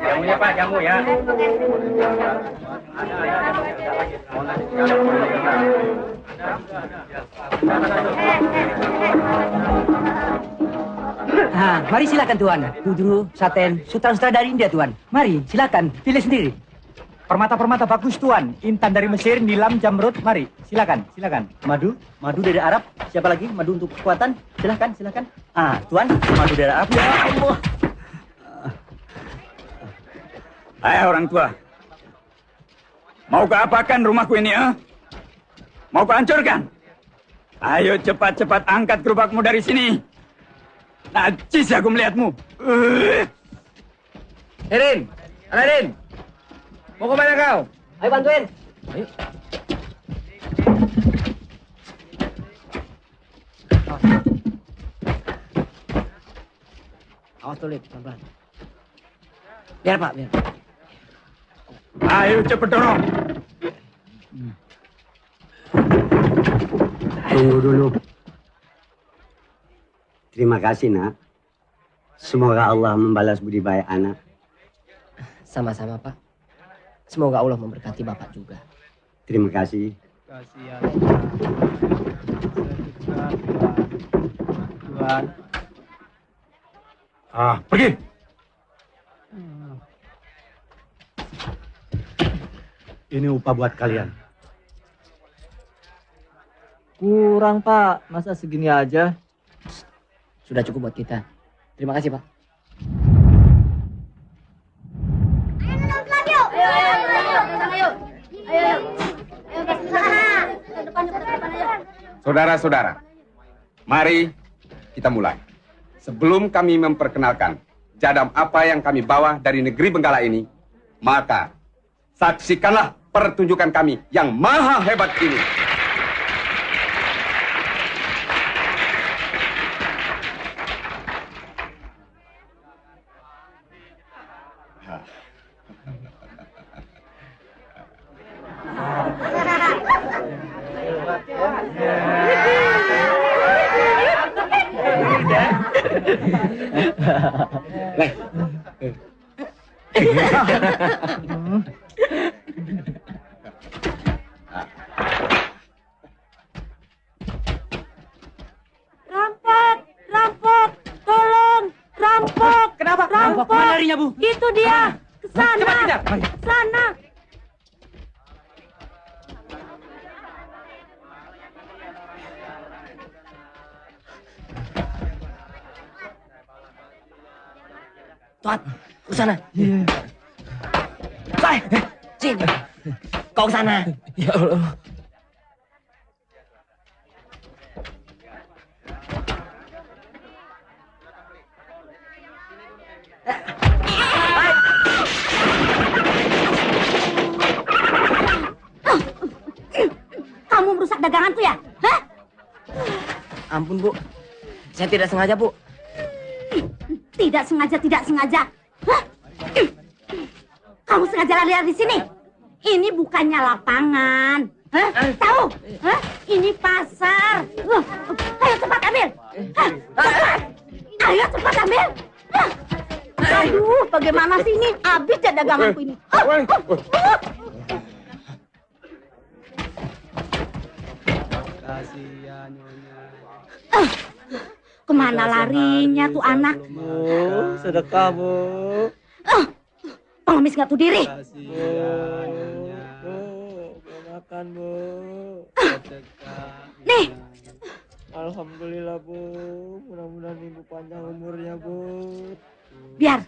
Jamunya Pak, jamu ya. Mari silakan Tuan. Kudru, saten, sutra-sutra dari India Tuan. Mari silakan, pilih sendiri. Permata-permata bagus Tuan. Intan dari Mesir, nilam, jamrud. Mari, silakan, silakan. Madu dari Arab. Siapa lagi? Madu untuk kekuatan. Silakan, silakan. Tuan, madu dari Arab. Ya Allah. Hai orang tua. Mau kau apakan rumahku ini, Mau kau hancurkan? Ayo cepat-cepat angkat gerobakmu dari sini. Najis aku melihatmu. Erin, Aladin. Mau kemana kau? Ayo bantuin. Ayo. Awas tuh, Lid, pelan-pelan. Biar Pak, biar. Ayo cepet dorong. Tunggu dulu. Terima kasih, Nak. Semoga Allah membalas budi baik anak. Sama-sama, Pak. Semoga Allah memberkati Bapak juga. Terima kasih. Kasihan. Tuhan. Pergi. Ini upah buat kalian. Kurang Pak, masa segini aja? Sudah cukup buat kita. Terima kasih, Pak. Saudara-saudara, mari kita mulai. Sebelum kami memperkenalkan jadam apa yang kami bawa dari negeri Benggala ini, maka saksikanlah pertunjukan kami yang maha hebat ini. Rampok, tolong, rampok. Kenapa? Rampok. Mana larinya, Bu? Itu dia, ke sana. Cepat kejar. Mari. Sana. Tuan, ke sana. Sini. Kau ke sana. Ya Allah. Kamu merusak daganganku ya? Hah? Ampun, Bu. Saya tidak sengaja, Bu. Tidak sengaja, tidak sengaja. Hah? Kamu sengaja lari-lari di sini? Ini bukannya lapangan. Hah? Tahu? Hah? Ini pasar. Ayo cepat ambil. Hah? Cepat. Ayo cepat ambil. Hah? Aduh, bagaimana sih ini? Habis ya daganganku ini. Kasihan Nyonya. Kemana larinya tuh anak? Bu, sedekah, Bu. Pengemis nggak tahu diri. Kasihan Nyonya. Bu, makan, Bu. Sedekah. Nih. Alhamdulillah, Bu. Mudah-mudahan Ibu panjang umurnya, Bu. Biar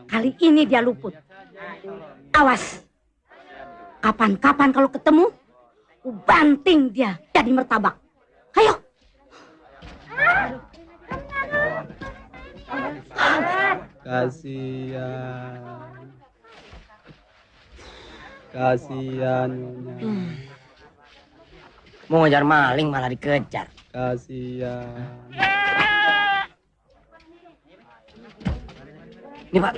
kali ini dia luput. Awas. Kapan-kapan kalau ketemu, ku banting dia jadi martabak. Ayo. Kasihan. Kasihan Nyonya. Mau ngejar maling malah dikejar. Kasihan. Ini, Pak.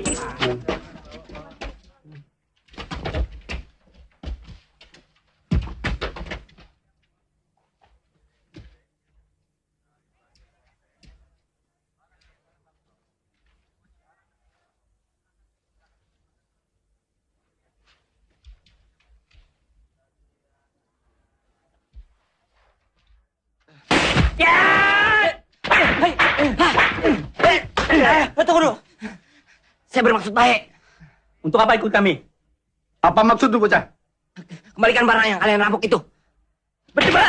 Tunggu dulu. Saya bermaksud baik. Untuk apa ikut kami? Apa maksud lu, bocah? Kembalikan barang yang kalian rampok itu. Berdebat.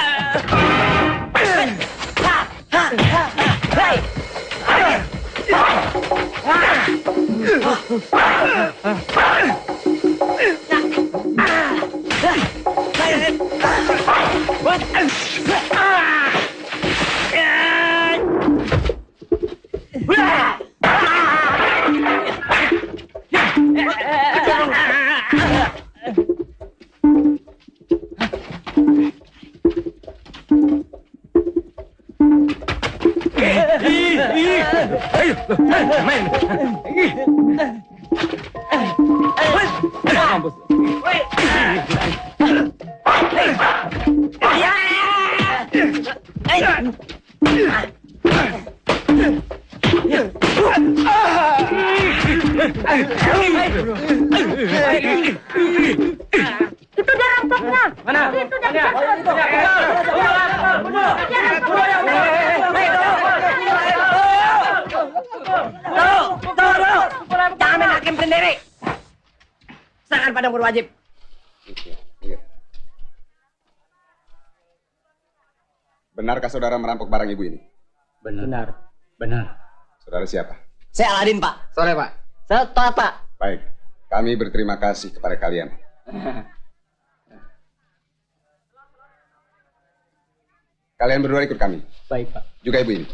Itu dia rampoknya. Mana? Itu dia. Jangan main hakim sendiri. Serahkan pada berwajib. Benarkah saudara merampok barang ibu ini? Benar. Saudara siapa? Saya Aladin, Pak. Sore, Pak. Saya Toat, Pak. Baik, kami berterima kasih kepada kalian. Kalian berdua ikut kami. Baik, Pak. Juga ibu ini.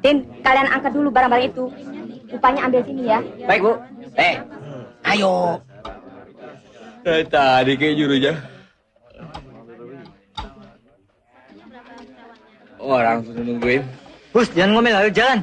Tin, kalian angkat dulu barang-barang itu. Upahnya ambil sini ya. Baik, Bu. Ayo. Tadi kayak jurunya. Orang sudah nungguin. Bus, jangan ngomel, ayo jalan.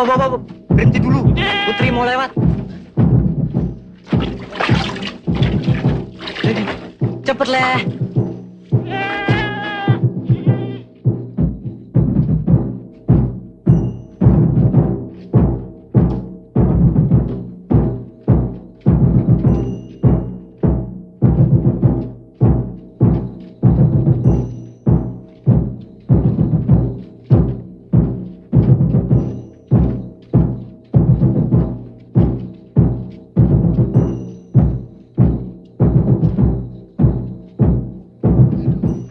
Hop, berhenti dulu. Putri mau lewat. Cepet leh.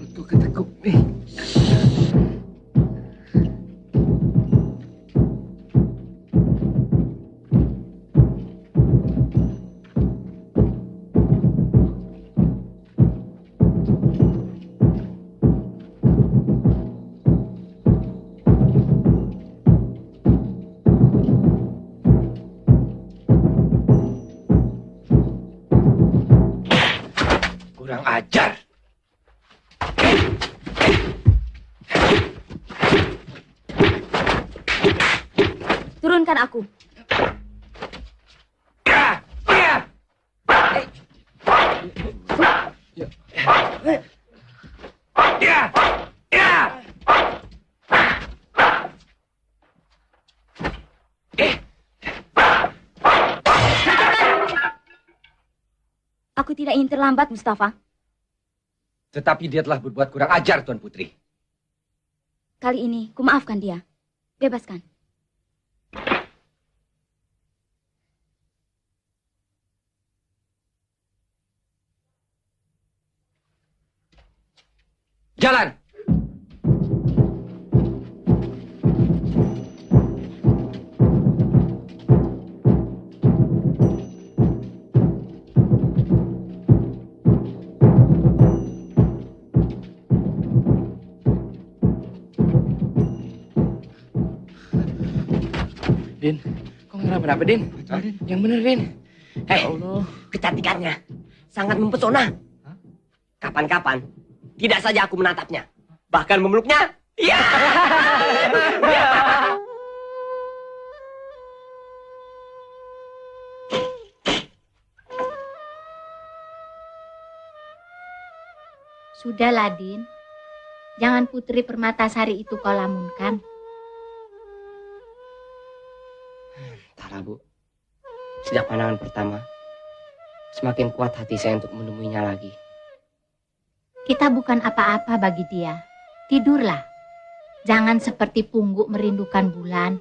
Perutku ketekuk nih. Kurang ajar. Turunkan aku. Aku tidak ingin terlambat, Mustafa. Tetapi dia telah berbuat kurang ajar, Tuan Putri. Kali ini, ku maafkan dia. Bebaskan. Jalan! Din, kok kenapa-napa, Din? Yang bener, Din. Allah. Kecantikannya sangat mempesona. Kapan-kapan, tidak saja aku menatapnya, bahkan memeluknya. Ya. Sudahlah, Din. Jangan Putri Permatasari itu kau lamunkan. Entahlah, Bu. Sejak pandangan pertama, semakin kuat hati saya untuk menemuinya lagi. Kita bukan apa-apa bagi dia. Tidurlah. Jangan seperti pungguk merindukan bulan.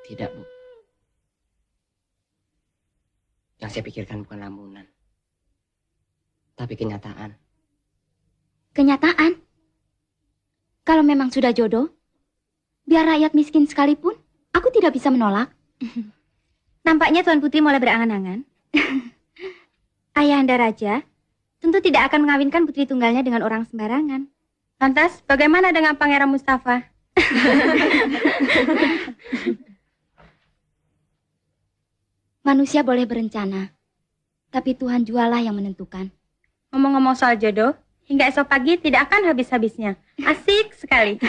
Tidak, Bu. Yang saya pikirkan bukan lamunan, tapi kenyataan. Kenyataan. Kalau memang sudah jodoh, biar rakyat miskin sekalipun, aku tidak bisa menolak. Nampaknya Tuan Putri mulai berangan-angan. Ayahanda Raja tentu tidak akan mengawinkan putri tunggalnya dengan orang sembarangan. Lantas, bagaimana dengan Pangeran Mustafa? Manusia boleh berencana, tapi Tuhan jualah yang menentukan. Ngomong-ngomong soal jodoh, hingga esok pagi tidak akan habis-habisnya. Asik sekali.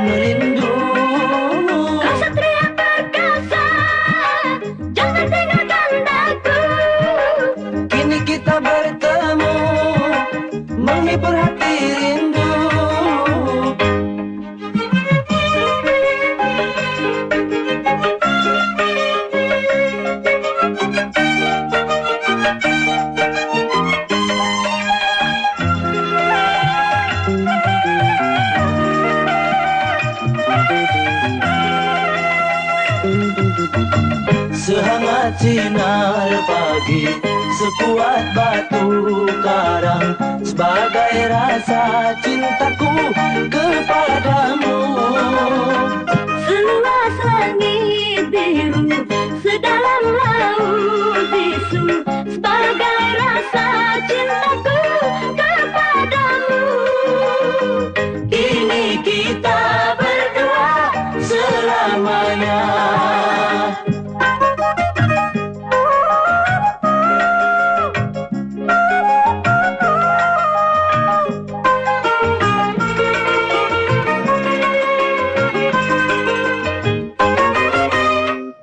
menahan rindu. Kau satria perkasa, jangan tinggalkan daku. Kini kita bertemu, menghibur hati rindu. Sehangat sinar pagi, sekuat batu karang, sebagai rasa cintaku kepadamu. Seluas langit biru, sedalam laut bisu, sebagai rasa cintaku kepadamu. Kini kita berdua selamanya.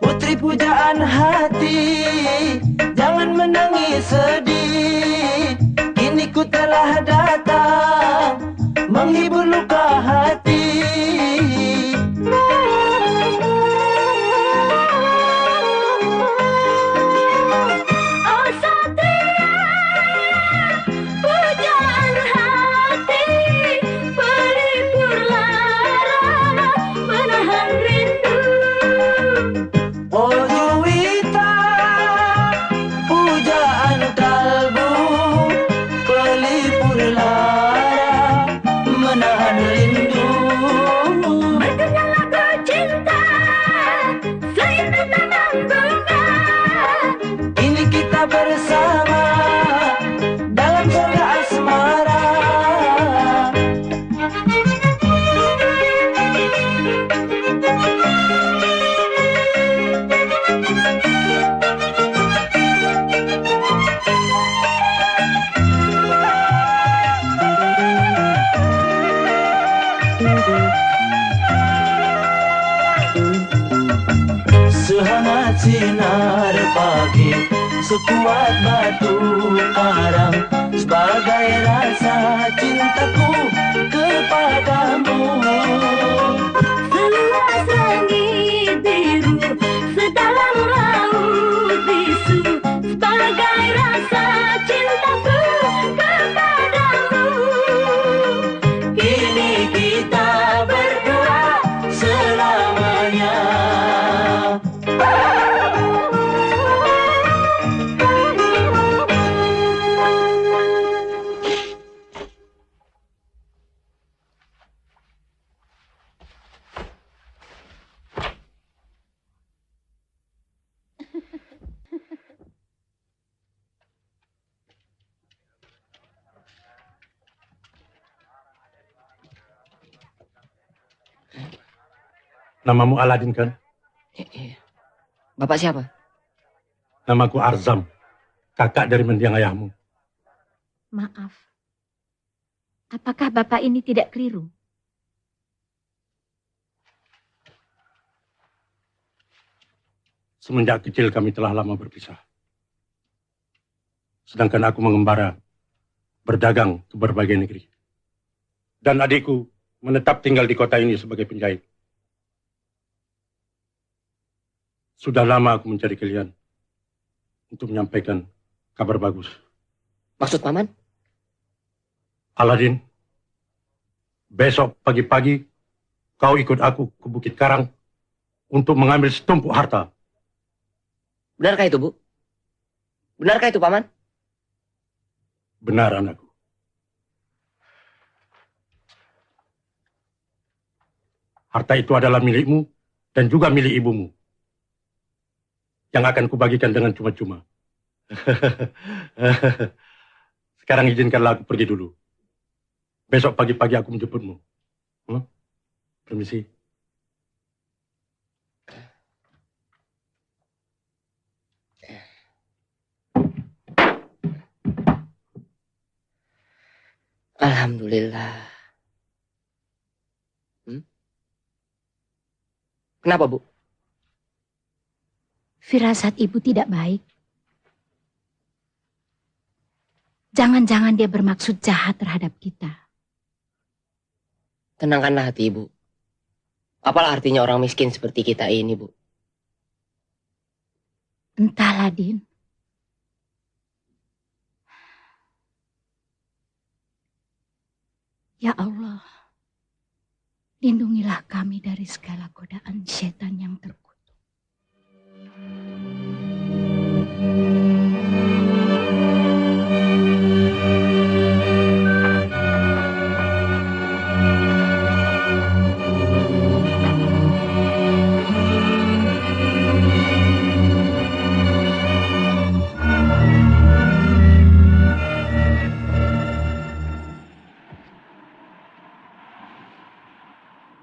Putri pujaan hati, jangan menangis sedih. Kini ku telah datang, menghibur luka hati. Oh satria, pujaan hati, pelipur lara, menahan rindu. Oh Juwita, pujaan kalbu, pelipur lara, menahan rindu. Berdengar lagu cinta, seindah taman bunga. Kini kita bersama dalam surga asmara. Sehangat sinar pagi, sekuat batu karang, sebagai rasa cintaku kepadamu. Seluas langit biru, sedalam laut bisu, sebagai rasa cintaku kepadamu. Kini kita berdua selamanya. Namamu Aladin kan? Iya. Bapak siapa? Namaku Arzam, kakak dari mendiang ayahmu. Maaf. Apakah Bapak ini tidak keliru? Semenjak kecil kami telah lama berpisah. Sedangkan aku mengembara, berdagang ke berbagai negeri. Dan adikku menetap tinggal di kota ini sebagai penjahit. Sudah lama aku mencari kalian untuk menyampaikan kabar bagus. Maksud Paman? Aladin, besok pagi-pagi kau ikut aku ke Bukit Karang untuk mengambil setumpuk harta. Benarkah itu, Bu? Benarkah itu, Paman? Benar, anakku. Harta itu adalah milikmu dan juga milik ibumu, yang akan kubagikan dengan cuma-cuma. Sekarang izinkanlah aku pergi dulu. Besok pagi-pagi aku menjemputmu. Permisi. Alhamdulillah. Kenapa, Bu? Firasat ibu tidak baik. Jangan-jangan dia bermaksud jahat terhadap kita. Tenangkanlah hati ibu. Apalah artinya orang miskin seperti kita ini, Bu? Entahlah, Din. Ya Allah, lindungilah kami dari segala godaan setan yang terkutuk.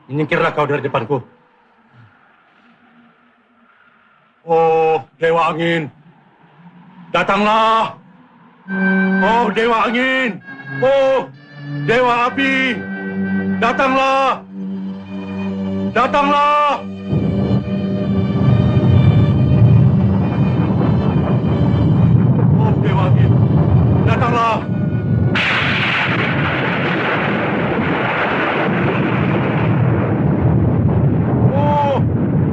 Menyingkirlah kau dari depanku. Oh, Dewa Angin. Datanglah. Oh, Dewa Angin. Oh, Dewa Api. Datanglah. Datanglah. Oh, Dewa Angin. Datanglah.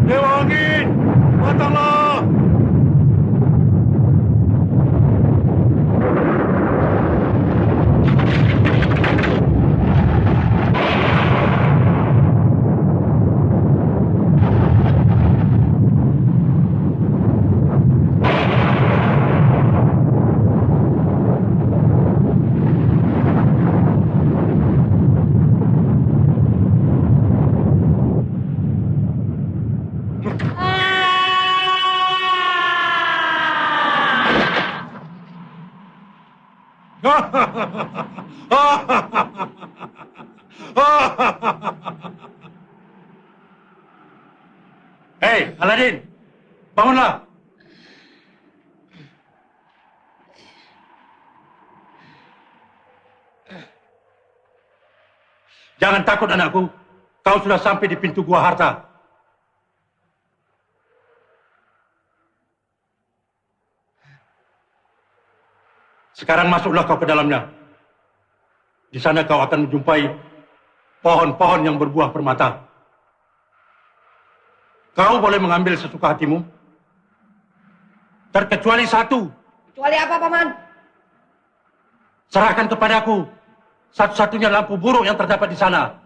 Dewa Angin, datanglah! Hei, Aladin, bangunlah. Jangan takut anakku, kau sudah sampai di pintu gua harta. Sekarang masuklah kau ke dalamnya. Di sana kau akan menjumpai pohon-pohon yang berbuah permata. Kau boleh mengambil sesuka hatimu. Terkecuali satu. Kecuali apa, Paman? Serahkan kepadaku satu-satunya lampu buruk yang terdapat di sana.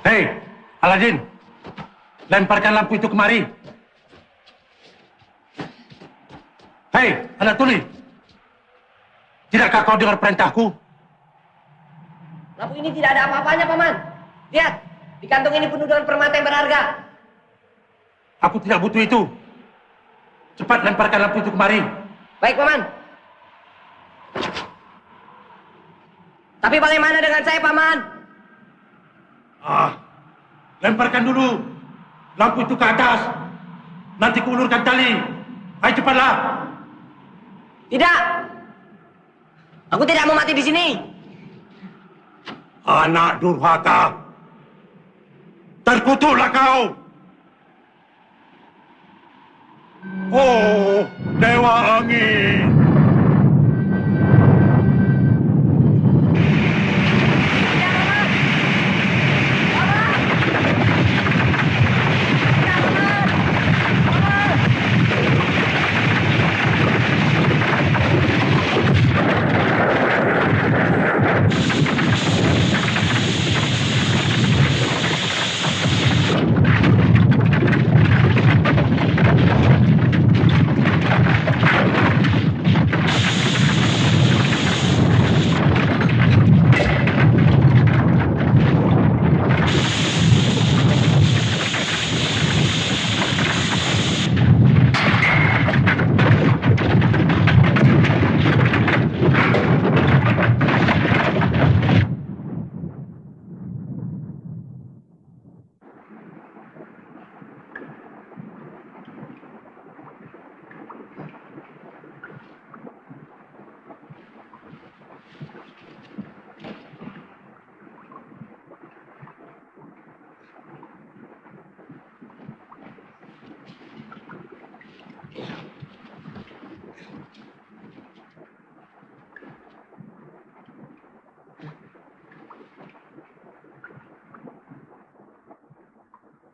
Hei, Aladin, lemparkan lampu itu kemari. Hei, anak tuli, tidakkah kau dengar perintahku? Lampu ini tidak ada apa-apanya, Paman. Lihat, di kantong ini penuh dengan permata yang berharga. Aku tidak butuh itu. Cepat lemparkan lampu itu kemari. Baik, Paman. Tapi bagaimana dengan saya, Paman? Lemparkan dulu lampu itu ke atas. Nanti kuulurkan tali. Ayo cepatlah. Tidak. Aku tidak mau mati di sini. Anak durhaka. Terkutuklah kau. Oh, Dewa Angin.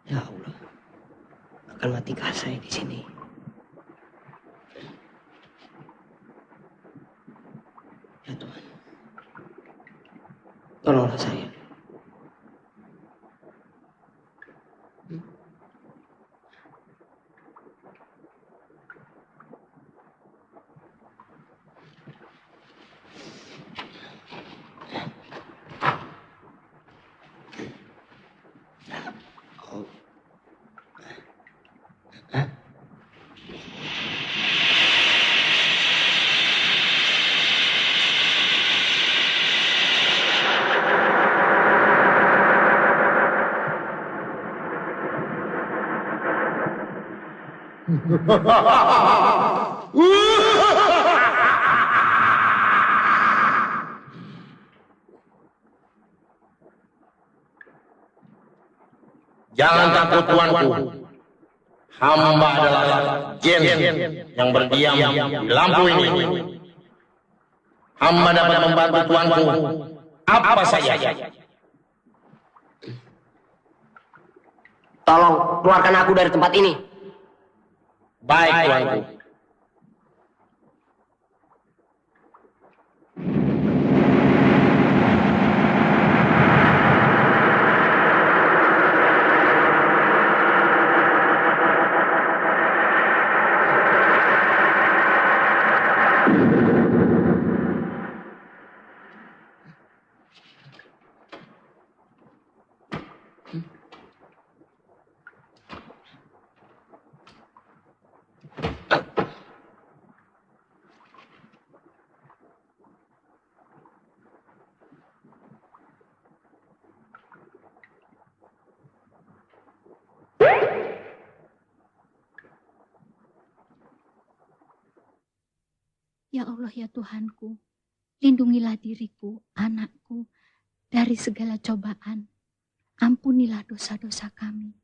Ya Allah, akan matikah saya di sini? Ya Tuhan, tolonglah saya. Jangan takut tuanku. Hamba adalah jin yang berdiam di lampu ini. Hamba dapat membantu tuanku apa saja. Tolong keluarkan aku dari tempat ini. Baik tuanku. Ya Allah ya Tuhanku, lindungilah diriku, anakku, dari segala cobaan. Ampunilah dosa-dosa kami,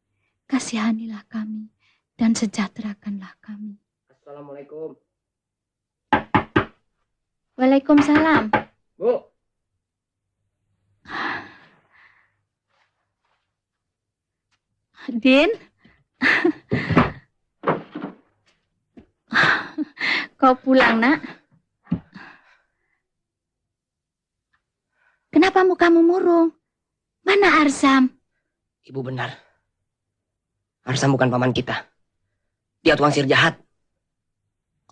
kasihanilah kami, dan sejahterakanlah kami. Assalamualaikum. Waalaikumsalam. Bu. Din? Kau pulang, nak? Kenapa mukamu murung? Mana Arsam? Ibu benar. Arsam bukan paman kita. Dia tukang sihir jahat.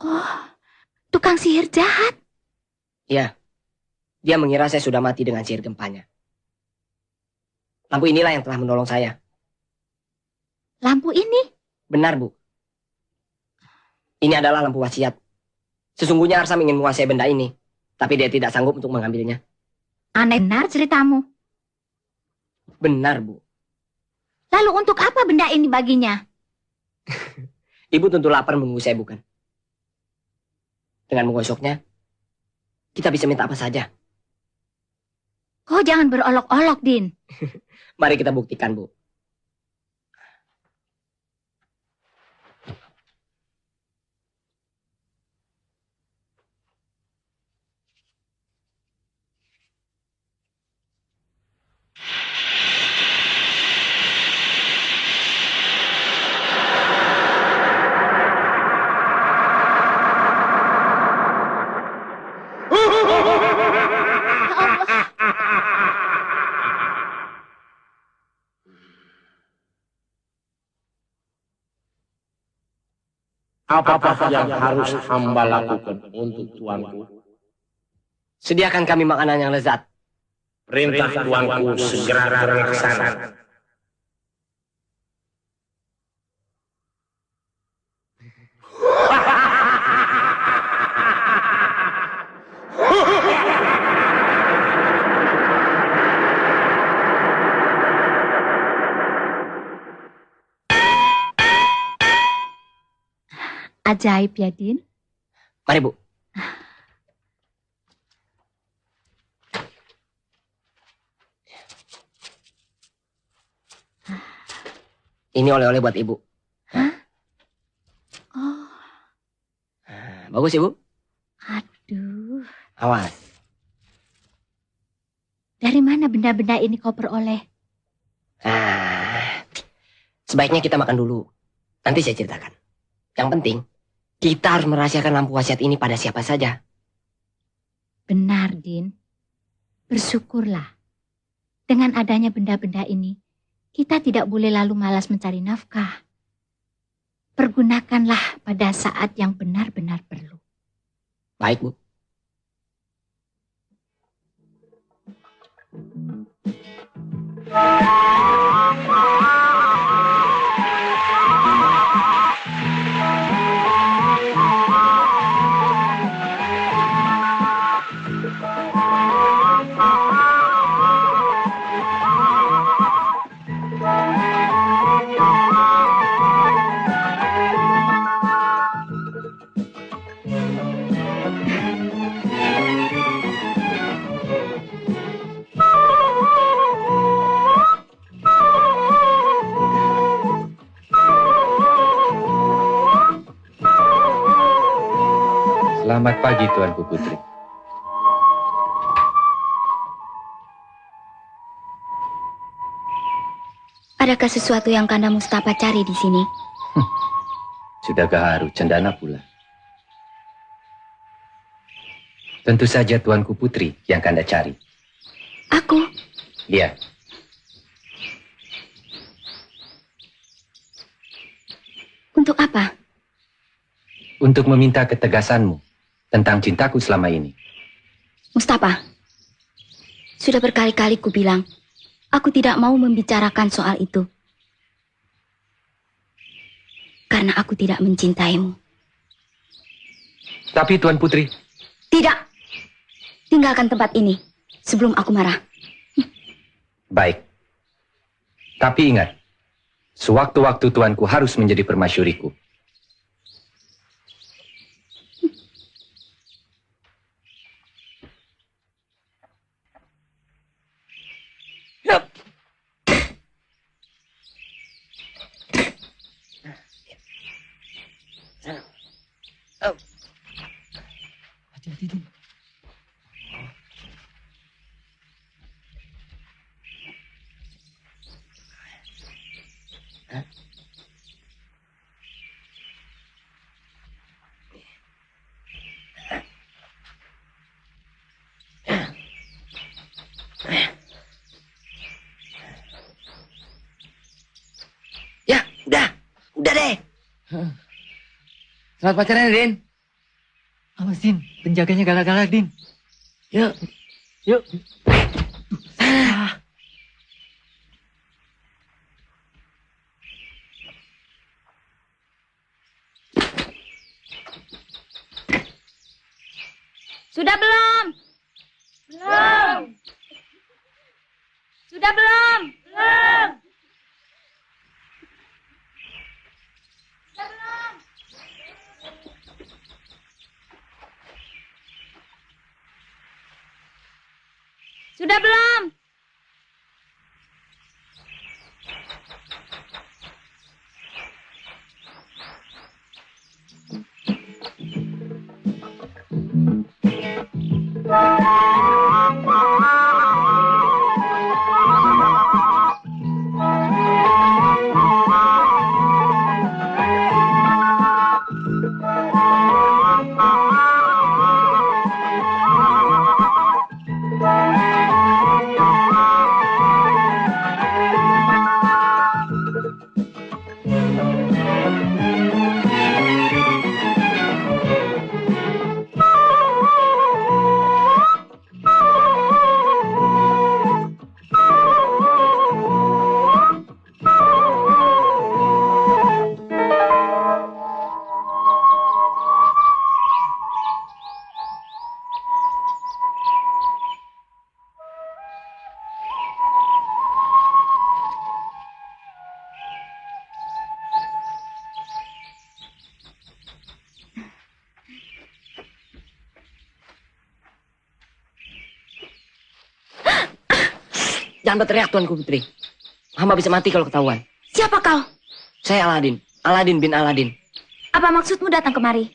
Oh, tukang sihir jahat? Iya. Dia mengira saya sudah mati dengan sihir gempanya. Lampu inilah yang telah menolong saya. Lampu ini? Benar, Bu. Ini adalah lampu wasiat. Sesungguhnya Arsam ingin menguasai benda ini, tapi dia tidak sanggup untuk mengambilnya. Aneh benar ceritamu. Benar, Bu. Lalu untuk apa benda ini baginya? Ibu tentu lapar menunggu saya, bukan? Dengan menggosoknya, kita bisa minta apa saja. Kau jangan berolok-olok, Din. Mari kita buktikan, Bu. Apakah yang harus hamba lakukan untuk tuanku? Sediakan kami makanan yang lezat. Perintah tuanku segera terlaksana. Ajaib ya, Din. Mari, Bu. Ini oleh-oleh buat Ibu. Hah? Oh. Bagus, Ibu. Aduh. Awas. Dari mana benda-benda ini kau peroleh? Sebaiknya kita makan dulu. Nanti saya ceritakan. Yang penting, kita harus merahasiakan lampu wasiat ini pada siapa saja. Benar, Din. Bersyukurlah. Dengan adanya benda-benda ini, kita tidak boleh lalu malas mencari nafkah. Pergunakanlah pada saat yang benar-benar perlu. Baik, Bu. Selamat pagi, Tuanku Putri. Adakah sesuatu yang Kanda Mustafa cari di sini? Sudah gaharu cendana pula. Tentu saja Tuanku Putri yang Kanda cari. Aku? Lihat. Untuk apa? Untuk meminta ketegasanmu tentang cintaku selama ini. Mustafa, sudah berkali-kali ku bilang, aku tidak mau membicarakan soal itu. Karena aku tidak mencintaimu. Tapi Tuan Putri... Tidak. Tinggalkan tempat ini sebelum aku marah. Baik. Tapi ingat, sewaktu-waktu Tuanku harus menjadi permasyuriku. Hati-hati, Din. Ya, udah deh. Selamat pacaran, Din. Awas, Din. Penjaganya galak-galak, Din. Yuk. Yuk. Sudah belum? Belum. Sudah belum? Belum. Sudah belum? Jangan berteriak, Tuanku Putri. Hamba bisa mati kalau ketahuan. Siapa kau? Saya Aladin. Aladin bin Aladin. Apa maksudmu datang kemari?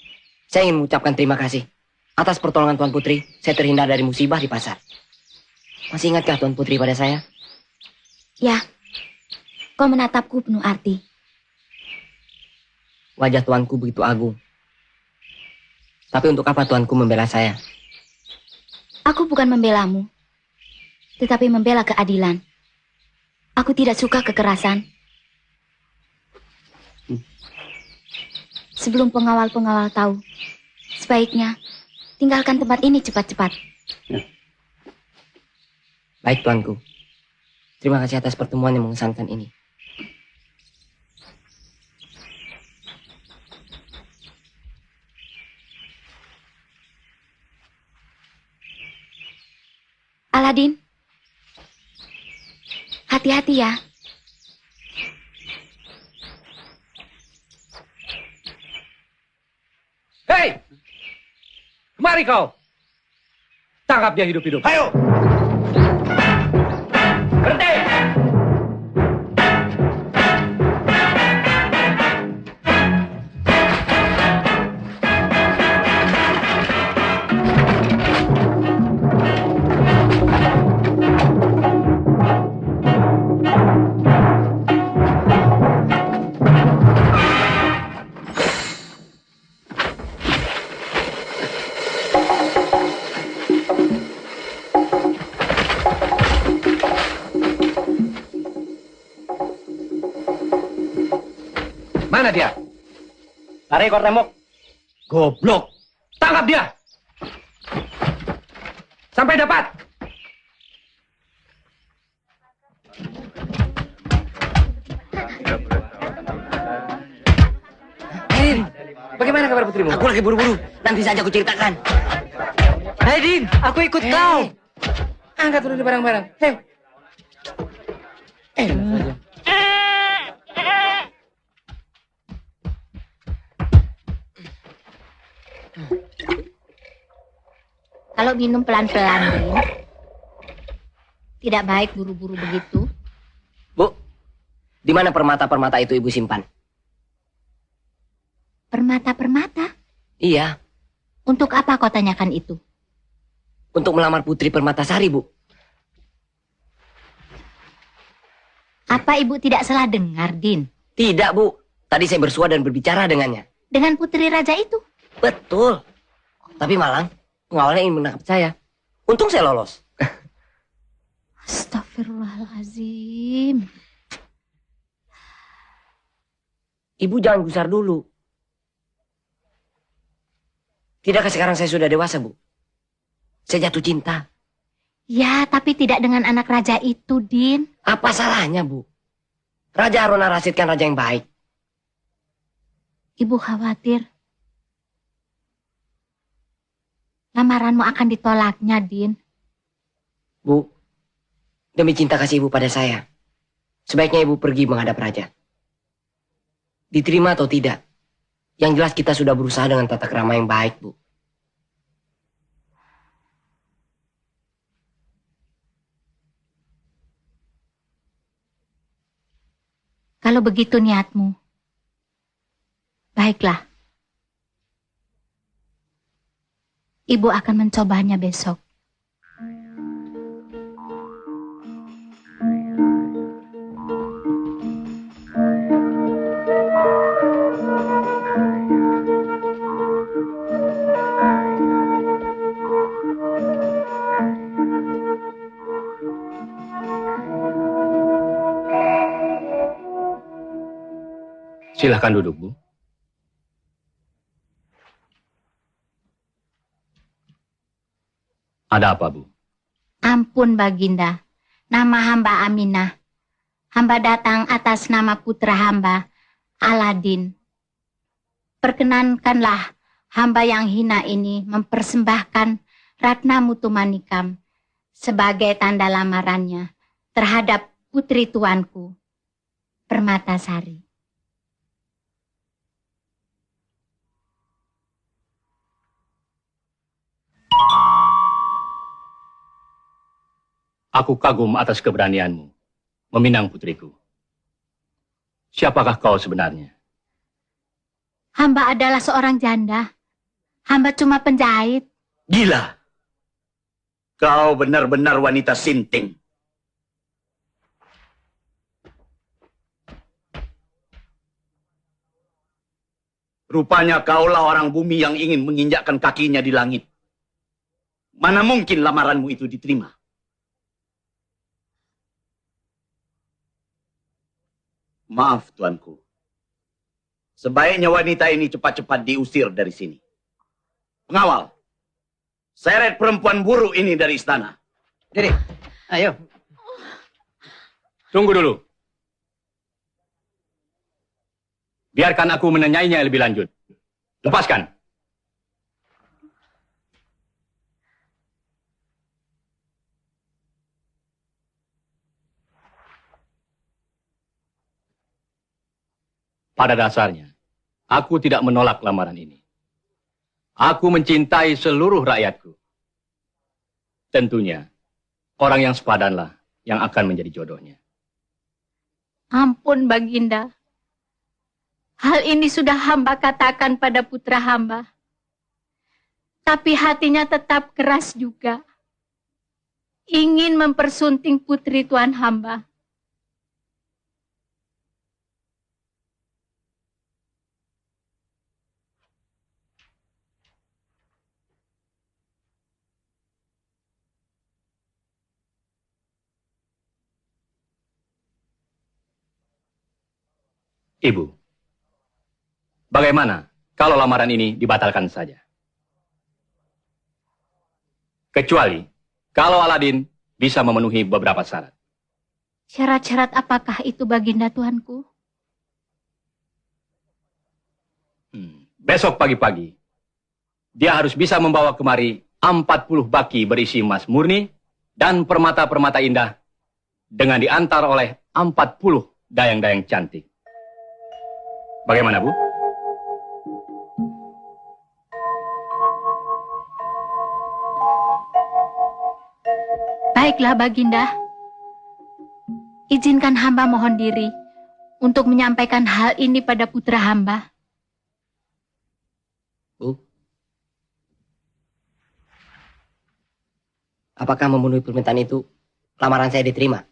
Saya ingin mengucapkan terima kasih. Atas pertolongan Tuan Putri, saya terhindar dari musibah di pasar. Masih ingatkah Tuan Putri pada saya? Ya, kau menatapku penuh arti. Wajah Tuanku begitu agung. Tapi untuk apa Tuanku membela saya? Aku bukan membelamu, tetapi membela keadilan. Aku tidak suka kekerasan. Sebelum pengawal-pengawal tahu, sebaiknya tinggalkan tempat ini cepat-cepat. Baik, Tuanku. Terima kasih atas pertemuan yang mengesankan ini. Aladin, hati-hati ya. Hei! Kemari kau! Tangkap dia hidup-hidup. Ayo! Berhenti! Mana dia? Lari ekor tembok. Goblok. Tangkap dia. Sampai dapat. Din, bagaimana kabar putrimu? Aku lagi buru-buru. Nanti saja aku ceritakan. Hei Din, aku ikut kau. Angkat dulu barang-barang. Hei. Kalau minum pelan-pelan, Din. Tidak baik buru-buru begitu. Bu, di mana permata-permata itu ibu simpan? Permata-permata? Iya, Untuk apa kau tanyakan itu? untuk melamar Putri Permatasari, Bu. Apa ibu tidak salah dengar, Din? Tidak, Bu. Tadi saya bersua dan berbicara dengannya. Dengan putri raja itu? Betul. Tapi Malang, pengawalnya ingin menangkap saya. Untung saya lolos. Astagfirullahaladzim. Ibu jangan gusar dulu. Tidakkah sekarang saya sudah dewasa, Bu? Saya jatuh cinta. Ya, tapi tidak dengan anak raja itu, Din. Apa salahnya, Bu? Raja Haruna Rasid kan raja yang baik. Ibu khawatir lamaranmu akan ditolaknya, Din. Bu, demi cinta kasih Ibu pada saya, sebaiknya Ibu pergi menghadap raja. Diterima atau tidak, yang jelas kita sudah berusaha dengan tata krama yang baik, Bu. Kalau begitu niatmu, baiklah. Ibu akan mencobanya besok. Silahkan duduk, Bu. Ada apa, Bu? Ampun, Baginda. Nama hamba Aminah. Hamba datang atas nama putra hamba, Aladin. Perkenankanlah hamba yang hina ini mempersembahkan Ratna Mutumanikam sebagai tanda lamarannya terhadap putri tuanku, Permatasari. Aku kagum atas keberanianmu meminang putriku. Siapakah kau sebenarnya? Hamba adalah seorang janda. Hamba cuma penjahit. Gila. Kau benar-benar wanita sinting. Rupanya kaulah orang bumi yang ingin menginjakkan kakinya di langit. Mana mungkin lamaranmu itu diterima? Maaf, tuanku. Sebaiknya wanita ini cepat-cepat diusir dari sini. Pengawal, seret perempuan buruk ini dari istana. Jadi, ayo. Tunggu dulu. Biarkan aku menanyainya lebih lanjut. Lepaskan. Pada dasarnya, aku tidak menolak lamaran ini. Aku mencintai seluruh rakyatku. Tentunya, orang yang sepadanlah yang akan menjadi jodohnya. Ampun, Baginda. Hal ini sudah hamba katakan pada putra hamba. Tapi hatinya tetap keras juga. Ingin mempersunting putri tuan hamba. Ibu, Bagaimana kalau lamaran ini dibatalkan saja? Kecuali kalau Aladin bisa memenuhi beberapa syarat. Syarat-syarat apakah itu baginda Tuanku? Besok pagi-pagi, dia harus bisa membawa kemari 40 baki berisi emas murni dan permata-permata indah dengan diantar oleh 40 dayang-dayang cantik. Bagaimana, Bu? Baiklah baginda. Izinkan hamba mohon diri untuk menyampaikan hal ini pada putra hamba. Bu, apakah memenuhi permintaan itu lamaran saya diterima?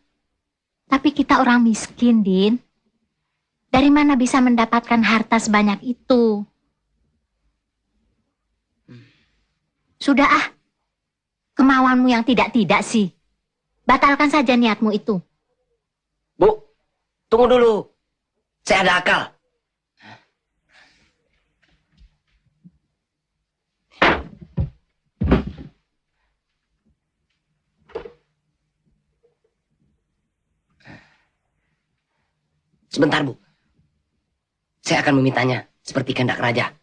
Tapi kita orang miskin, Din. Dari mana bisa mendapatkan harta sebanyak itu? Sudah ah, kemauanmu yang tidak-tidak sih. Batalkan saja niatmu itu. Bu, tunggu dulu. Saya ada akal. Sebentar, Bu. Saya akan memintanya seperti kehendak raja.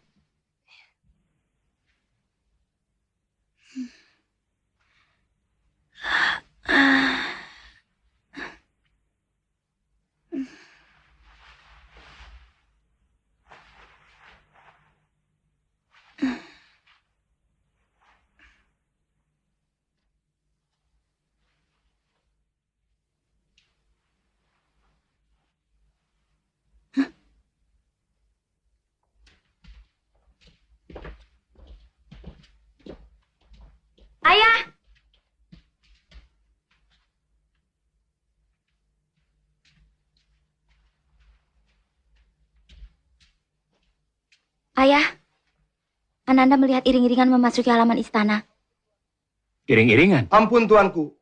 Ayah! Ayah, Ananda melihat iring-iringan memasuki halaman istana. Iring-iringan? Ampun tuanku.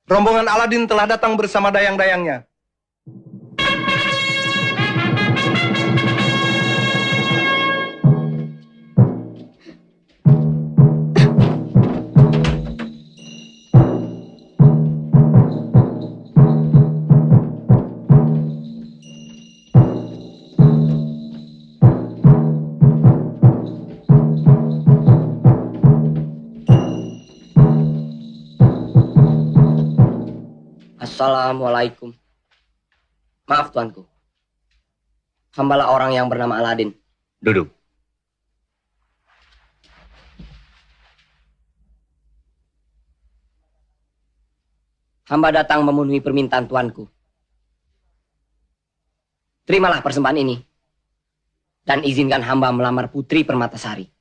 Rombongan Aladin telah datang bersama dayang-dayangnya. Assalamualaikum. Maaf tuanku. Hambalah orang yang bernama Aladin. Duduk. Hamba datang memenuhi permintaan tuanku. Terimalah persembahan ini. Dan izinkan hamba melamar Putri Permatasari.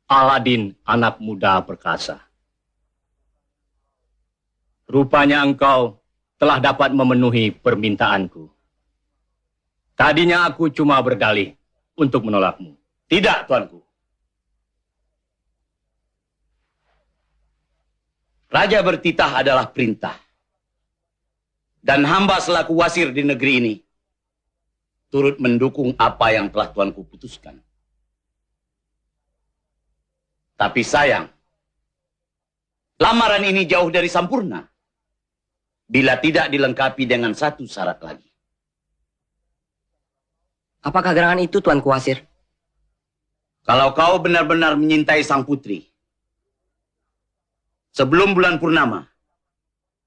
Aladin, anak muda perkasa. Rupanya engkau telah dapat memenuhi permintaanku. Tadinya aku cuma berdalih untuk menolakmu. Tidak, tuanku. Raja bertitah adalah perintah. Dan hamba selaku wasir di negeri ini turut mendukung apa yang telah tuanku putuskan. Tapi sayang, lamaran ini jauh dari sempurna bila tidak dilengkapi dengan satu syarat lagi. Apakah gerangan itu, Tuanku Wasir? Kalau kau benar-benar menyintai sang putri, sebelum bulan purnama,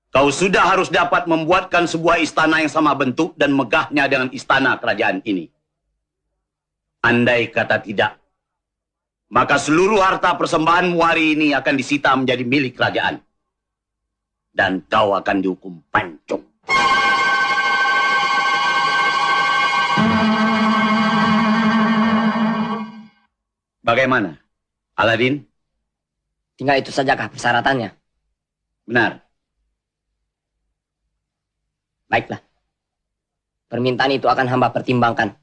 kau sudah harus dapat membuatkan sebuah istana yang sama bentuk dan megahnya dengan istana kerajaan ini. Andai kata tidak, maka seluruh harta persembahanmu hari ini akan disita menjadi milik kerajaan. Dan kau akan dihukum pancung. Bagaimana, Aladin? Tinggal itu sajakah persyaratannya? Benar. Baiklah. Permintaan itu akan hamba pertimbangkan.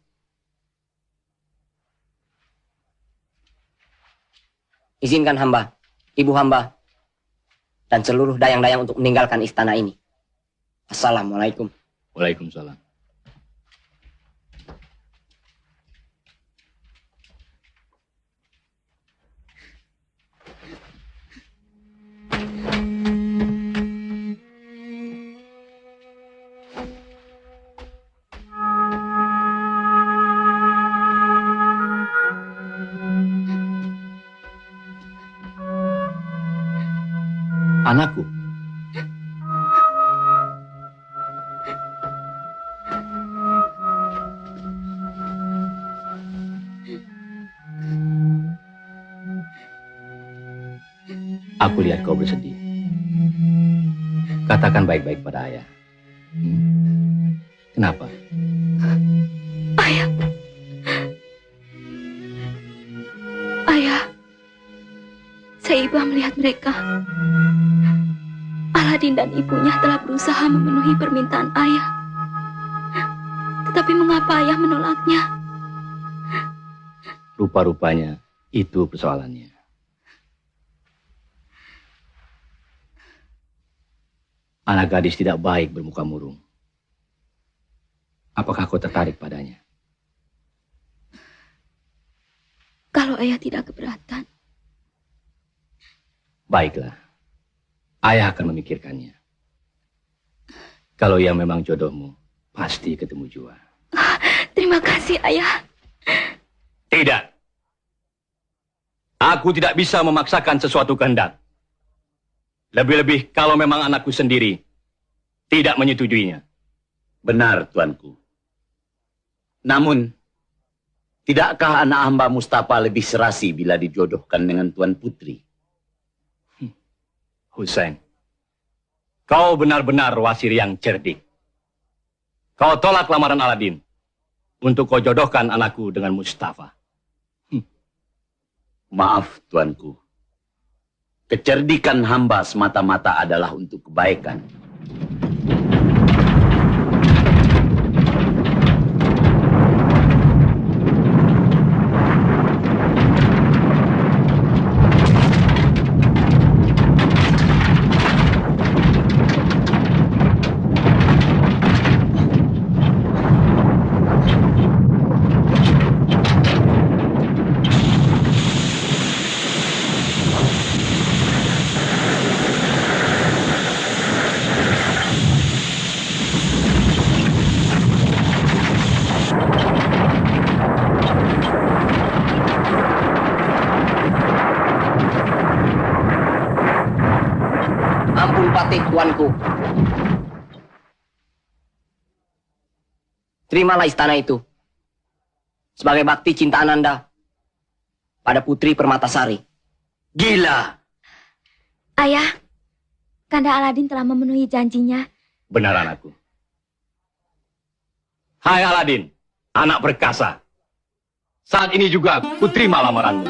Izinkan hamba, ibu hamba, dan seluruh dayang-dayang untuk meninggalkan istana ini. Assalamualaikum. Waalaikumsalam. Anakku. Aku lihat kau bersedih. Katakan baik-baik pada ayah. Kenapa? Ayah. Ayah. Saya iba melihat mereka. Aladin dan ibunya telah berusaha memenuhi permintaan ayah. Tetapi mengapa ayah menolaknya? Rupa-rupanya itu persoalannya. Anak gadis tidak baik bermuka murung. Apakah kau tertarik padanya? Kalau ayah tidak keberatan. Baiklah. Ayah akan memikirkannya. Kalau ia memang jodohmu, pasti ketemu jua. Terima kasih, ayah. Tidak. Aku tidak bisa memaksakan sesuatu kehendak. Lebih-lebih kalau memang anakku sendiri tidak menyetujuinya. Benar, tuanku. Namun, tidakkah anak hamba Mustafa lebih serasi bila dijodohkan dengan Tuan Putri? Hussein, kau benar-benar wasir yang cerdik. Kau tolak lamaran Aladin untuk kau jodohkan anakku dengan Mustafa. Maaf, tuanku. Kecerdikan hamba semata-mata adalah untuk kebaikan. Tuanku, terimalah istana itu sebagai bakti cinta Ananda pada Putri Permatasari. Gila! Ayah, Kanda Aladin telah memenuhi janjinya. Benar, anakku. Hai Aladin, anak perkasa. Saat ini juga kuterima lamaranmu.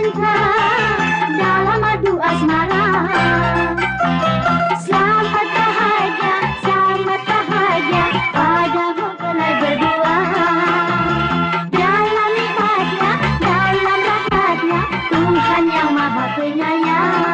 bercinta dalam madu asmara. Selamat bahagia pada mempelai berdua. Dalam nikmatnya, dalam rahmatnya, Tuhan yang Maha Penyayang.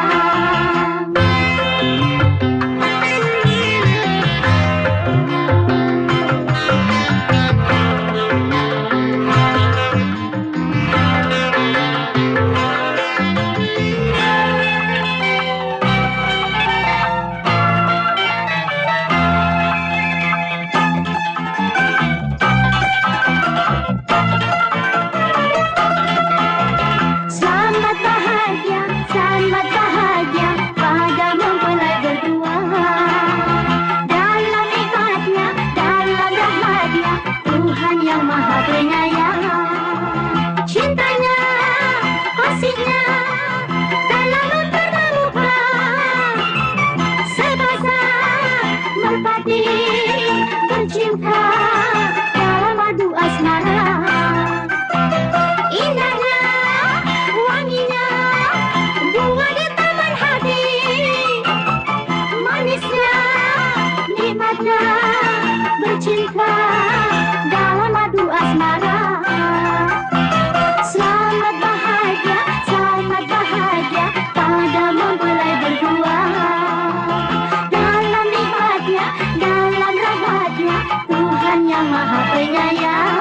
Selamat bahagia pada mempelai berdua. Dalam nikmatnya, dalam rahmatnya, Tuhan yang Maha Penyayang. Cintanya, kasihnya, tak lalu terlupa. Sebasa merpati bercinta dalam madu asmara. Indahnya, wanginya, bunga di taman hati. Manisnya, nikmatnya, bercinta dalam madu asmara. Selamat bahagia pada mempelai berdua. Dalam nikmatnya, dalam rahmatnya, Tuhan yang Maha Penyayang.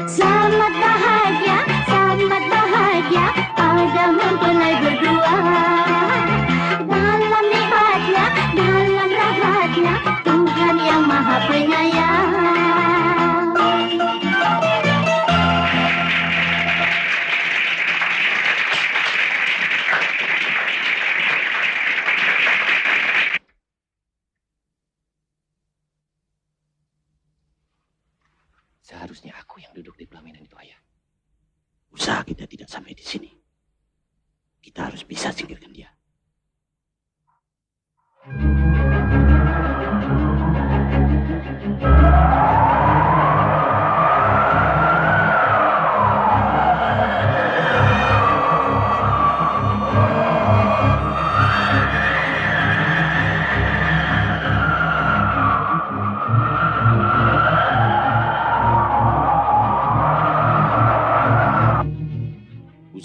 Selamat bahagia pada mempelai berdua. Dalam nikmatnya, dalam rahmatnya, Tuhan yang Maha Penyayang. Seharusnya aku yang duduk di pelaminan itu, Ayah. Usaha kita tidak sampai di sini. Kita harus bisa singkirkan dia.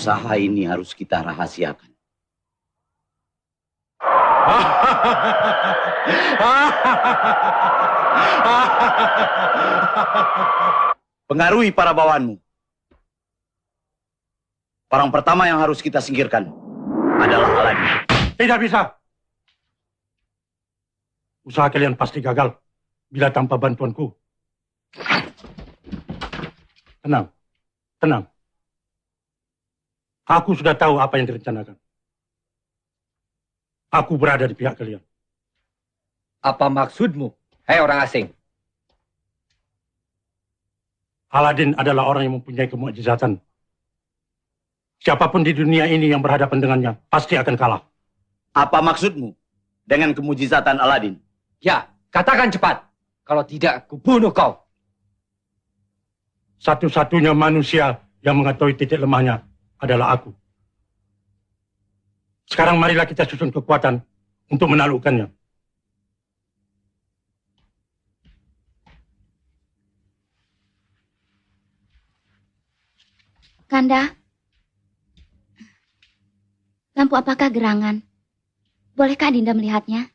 Usaha ini harus kita rahasiakan. Pengaruhi para bawahanmu. Orang pertama yang harus kita singkirkan adalah Aladin. Tidak bisa. Usaha kalian pasti gagal bila tanpa bantuanku. Tenang, tenang. Aku sudah tahu apa yang direncanakan. Aku berada di pihak kalian. Apa maksudmu, hai orang asing? Aladin adalah orang yang mempunyai kemukjizatan. Siapapun di dunia ini yang berhadapan dengannya pasti akan kalah. Apa maksudmu dengan kemujizatan Aladin? Ya, katakan cepat. Kalau tidak, aku bunuh kau. Satu-satunya manusia yang mengetahui titik lemahnya adalah aku. Sekarang marilah kita susun kekuatan untuk menaklukkannya. Kanda, lampu apakah gerangan? Bolehkah Dinda melihatnya?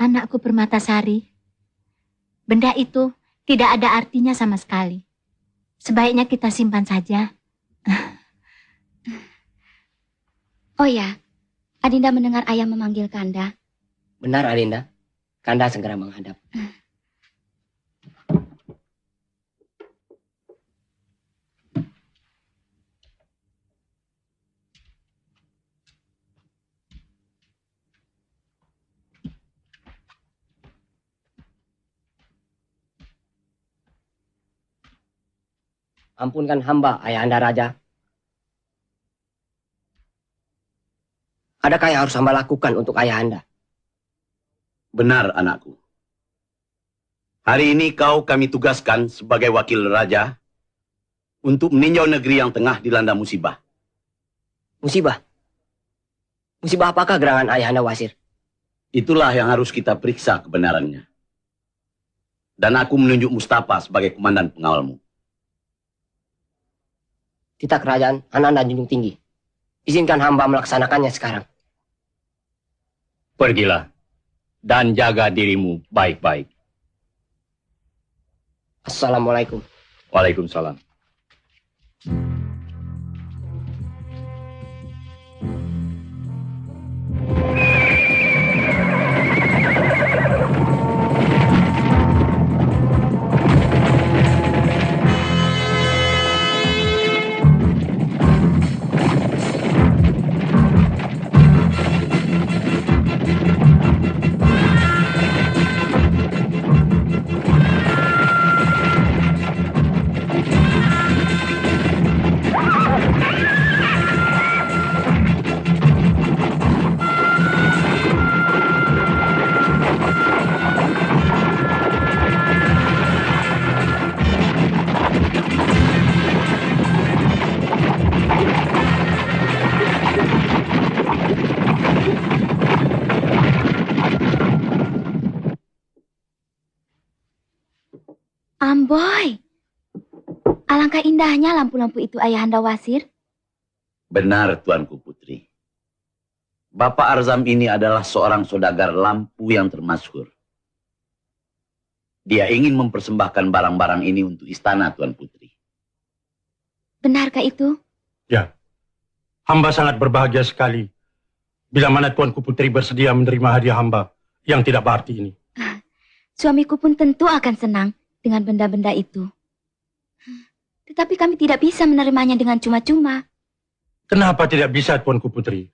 Anakku Permatasari, benda itu tidak ada artinya sama sekali. Sebaiknya kita simpan saja. Oh ya, Adinda mendengar ayah memanggil Kanda. Benar, Adinda. Kanda segera menghadap. ampunkan hamba, Ayahanda Raja. Adakah yang harus hamba lakukan untuk Ayahanda? Benar, anakku. Hari ini kami tugaskan sebagai wakil raja untuk meninjau negeri yang tengah dilanda musibah. Musibah? Musibah apakah gerangan Ayahanda Wasir? Itulah yang harus kita periksa kebenarannya. Dan aku menunjuk Mustafa sebagai komandan pengawalmu. Titah kerajaan Ananda Junjung Tinggi. Izinkan hamba melaksanakannya sekarang. Pergilah dan jaga dirimu baik-baik. Assalamualaikum. Waalaikumsalam. Amboy, alangkah indahnya lampu-lampu itu, Ayahanda Wasir. Benar, Tuanku Putri. Bapak Arzam ini adalah seorang saudagar lampu yang termasyhur. Dia ingin mempersembahkan barang-barang ini untuk istana, Tuan Putri. Benarkah itu? Ya, hamba sangat berbahagia sekali bila mana Tuanku Putri bersedia menerima hadiah hamba yang tidak berarti ini. Suamiku pun tentu akan senang dengan benda-benda itu. Tetapi kami tidak bisa menerimanya dengan cuma-cuma. Kenapa tidak bisa, Tuanku Putri?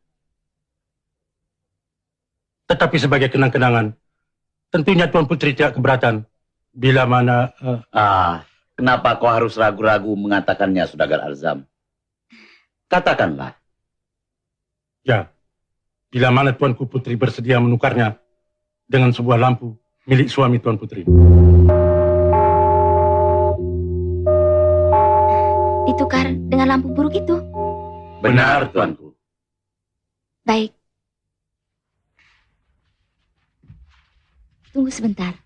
Tetapi sebagai kenang-kenangan, tentunya Tuan Putri tidak keberatan bila mana... Kenapa kau harus ragu-ragu mengatakannya, Saudagar Arzam? Katakanlah. Ya, bila mana Tuanku Putri bersedia menukarnya dengan sebuah lampu milik suami Tuan Putri. Ditukar dengan lampu buruk itu? Benar, Tuanku. Baik. Tunggu sebentar.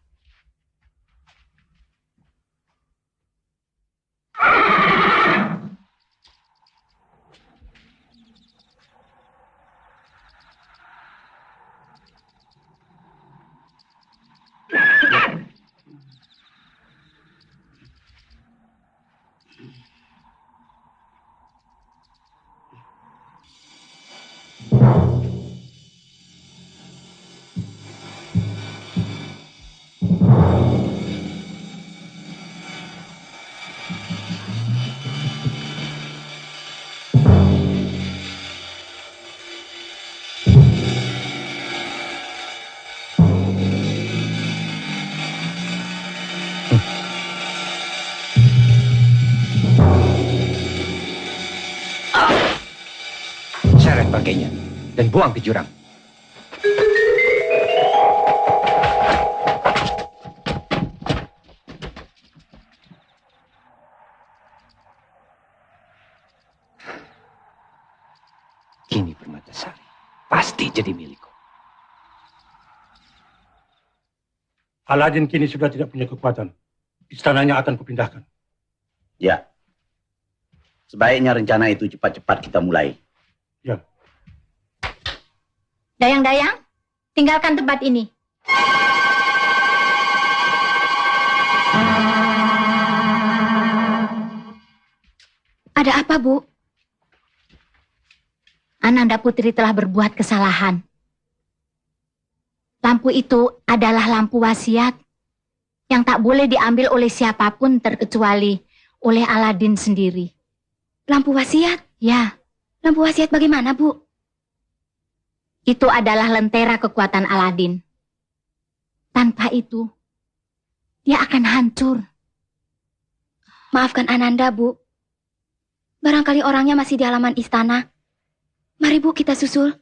Seret pakainya dan buang ke jurang. Kini Permatasari pasti jadi milikku. Aladin kini sudah tidak punya kekuatan. Istananya akan kupindahkan. Ya. Sebaiknya rencana itu cepat-cepat kita mulai. Ya. Dayang-dayang, tinggalkan tempat ini. Ada apa, Bu? Ananda Putri telah berbuat kesalahan. Lampu itu adalah lampu wasiat yang tak boleh diambil oleh siapapun terkecuali oleh Aladin sendiri. Lampu wasiat? Ya. Lampu wasiat bagaimana, Bu? Itu adalah lentera kekuatan Aladin. Tanpa itu, dia akan hancur. Maafkan Ananda, Bu. Barangkali orangnya masih di halaman istana. Mari Bu, kita susul.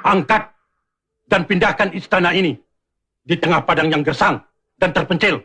Angkat dan pindahkan istana ini di tengah padang yang gersang dan terpencil.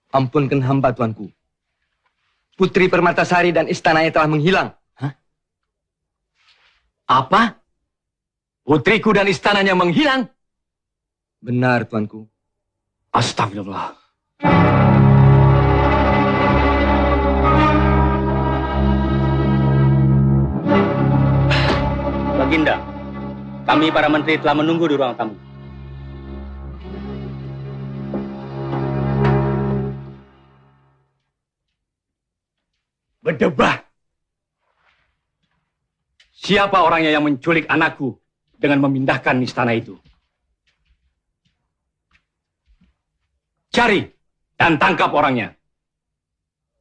Ampunkan hamba, tuanku. Putri Permatasari dan istananya telah menghilang. Hah? Apa? Putriku dan istananya menghilang? Benar, tuanku. Astagfirullah. Baginda, kami para menteri telah menunggu di ruang tamu. Berdebah. Siapa orangnya yang menculik anakku dengan memindahkan istana itu? Cari dan tangkap orangnya.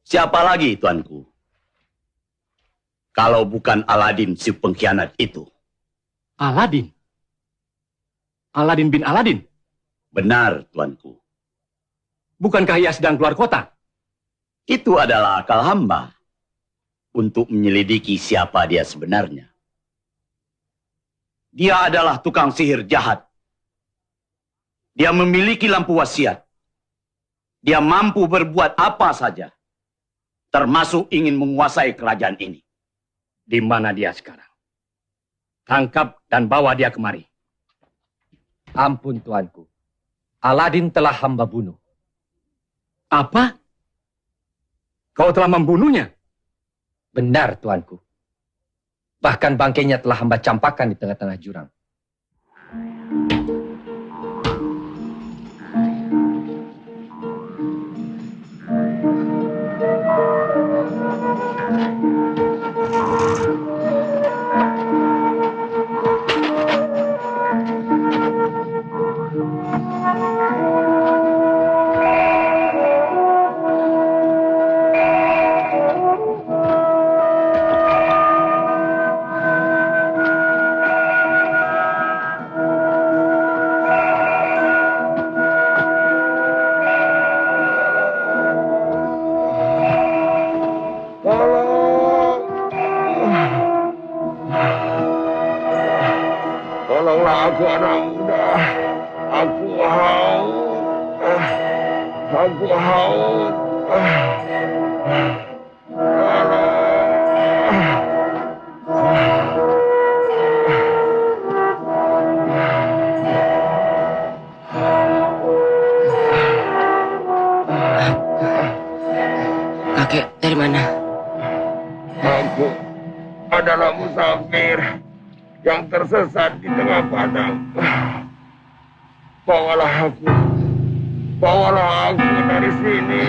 Siapa lagi, tuanku? Kalau bukan Aladin si pengkhianat itu. Aladin? Aladin bin Aladin? Benar, tuanku. Bukankah ia sedang keluar kota? Itu adalah akal hamba untuk menyelidiki siapa dia sebenarnya. Dia adalah tukang sihir jahat. Dia memiliki lampu wasiat. Dia mampu berbuat apa saja, termasuk ingin menguasai kerajaan ini. Di mana dia sekarang? Tangkap dan bawa dia kemari. Ampun, tuanku. Aladin telah hamba bunuh. Apa? Kau telah membunuhnya? Benar, tuanku. Bahkan bangkainya telah hamba campakkan di tengah-tengah jurang. Tolonglah aku, anak muda. Aku haus. Aku haus. Kakek, dari mana? Aku adalah musafir yang tersesat di tengah padang. Bawalah aku dari sini.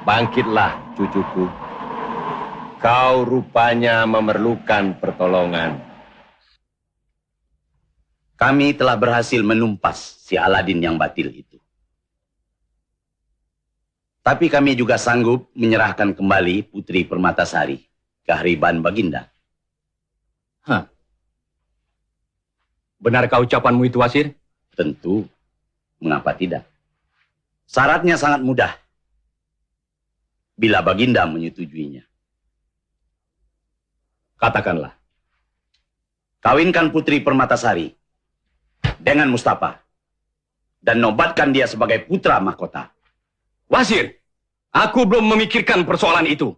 Bangkitlah, cucuku. Kau rupanya memerlukan pertolongan. Kami telah berhasil menumpas si Aladin yang batil itu. Tapi kami juga sanggup menyerahkan kembali Putri Permatasari ke Hariban Baginda. Hah? Benarkah ucapanmu itu, Wasir? Tentu. Mengapa tidak? Syaratnya sangat mudah. Bila Baginda menyetujuinya. Katakanlah. Kawinkan Putri Permatasari dengan Mustafa dan nobatkan dia sebagai putra mahkota. Wasir, aku belum memikirkan persoalan itu.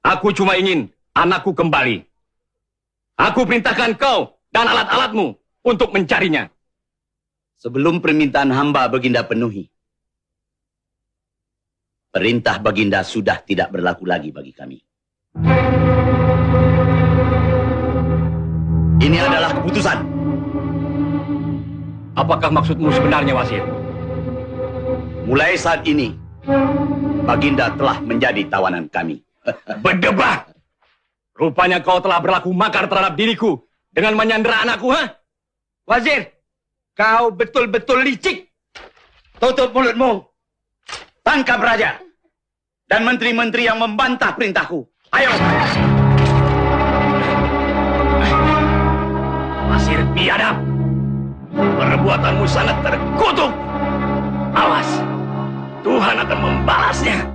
Aku cuma ingin anakku kembali. Aku perintahkan kau dan alat-alatmu untuk mencarinya. Sebelum permintaan hamba Baginda penuhi, perintah Baginda sudah tidak berlaku lagi bagi kami. Ini adalah keputusan. Apakah maksudmu sebenarnya, Wasir? Mulai saat ini, Baginda telah menjadi tawanan kami. Berdebah! Rupanya kau telah berlaku makar terhadap diriku dengan menyandera anakku, ha? Wazir, kau betul-betul licik. Tutup mulutmu. Tangkap raja dan menteri-menteri yang membantah perintahku. Ayo. Wasir biadab. Perbuatanmu sangat terkutuk. Awas, Tuhan akan membalasnya.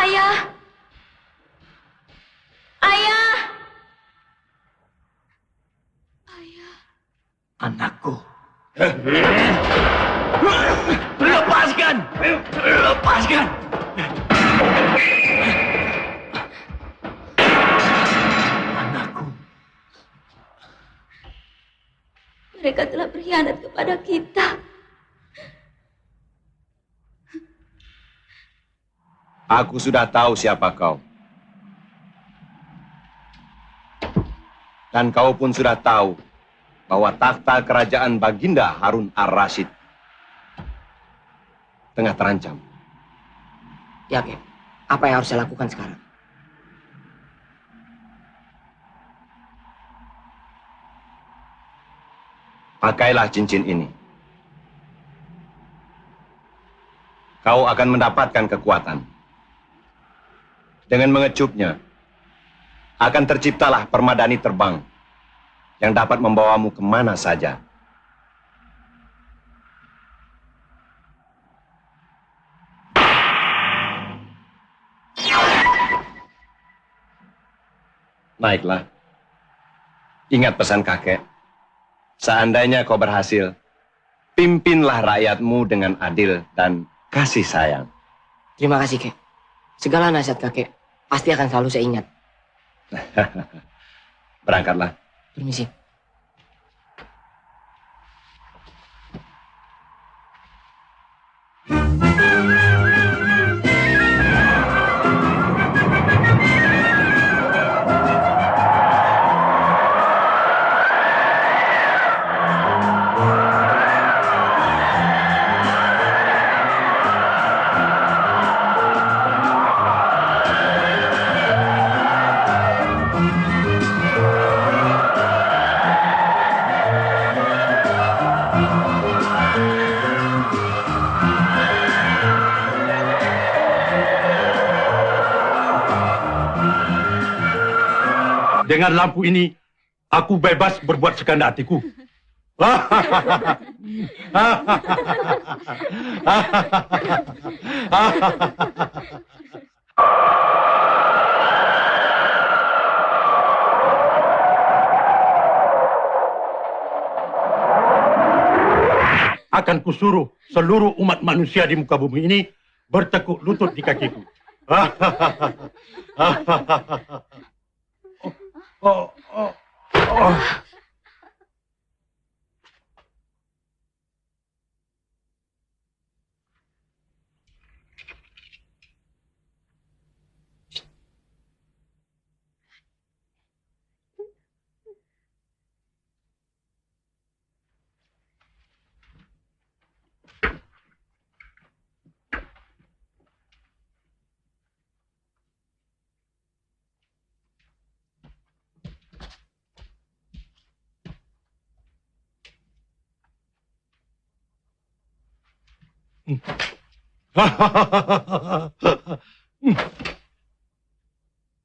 Ayah! Ayah! Ayah! Anakku. Lepaskan! Lepaskan! Anakku. Mereka telah berkhianat kepada kita. Aku sudah tahu siapa kau. Dan kau pun sudah tahu bahwa takhta kerajaan Baginda Harun ar-Rasyid tengah terancam. Ya, Kek. Apa yang harus saya lakukan sekarang? Pakailah cincin ini. Kau akan mendapatkan kekuatan. Dengan mengecupnya, akan terciptalah permadani terbang yang dapat membawamu kemana saja. Naiklah. Ingat pesan kakek. Seandainya kau berhasil, pimpinlah rakyatmu dengan adil dan kasih sayang. Terima kasih, Kek. Segala nasihat kakek pasti akan selalu saya ingat. Berangkatlah. Permisi. Dengan lampu ini, aku bebas berbuat sekehendak hatiku. akan kusuruh seluruh umat manusia di muka bumi ini bertekuk lutut di kakiku.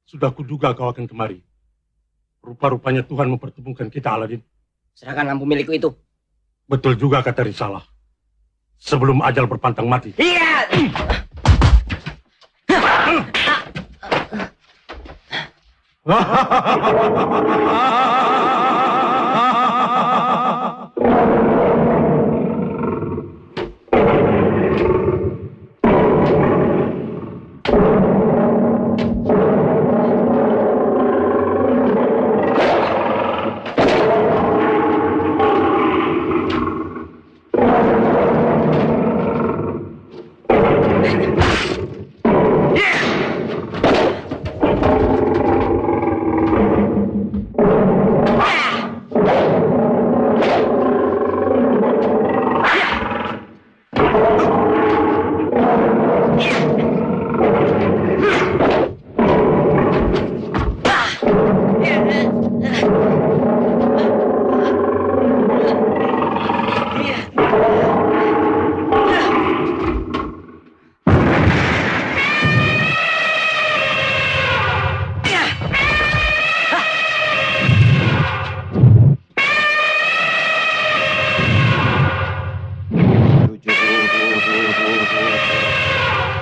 Sudah kuduga kau akan kemari. Rupa-rupanya Tuhan mempertemukan kita, Aladin. Serahkan lampu milikku itu. Betul juga kata Risalah. Sebelum ajal berpantang mati. Iya.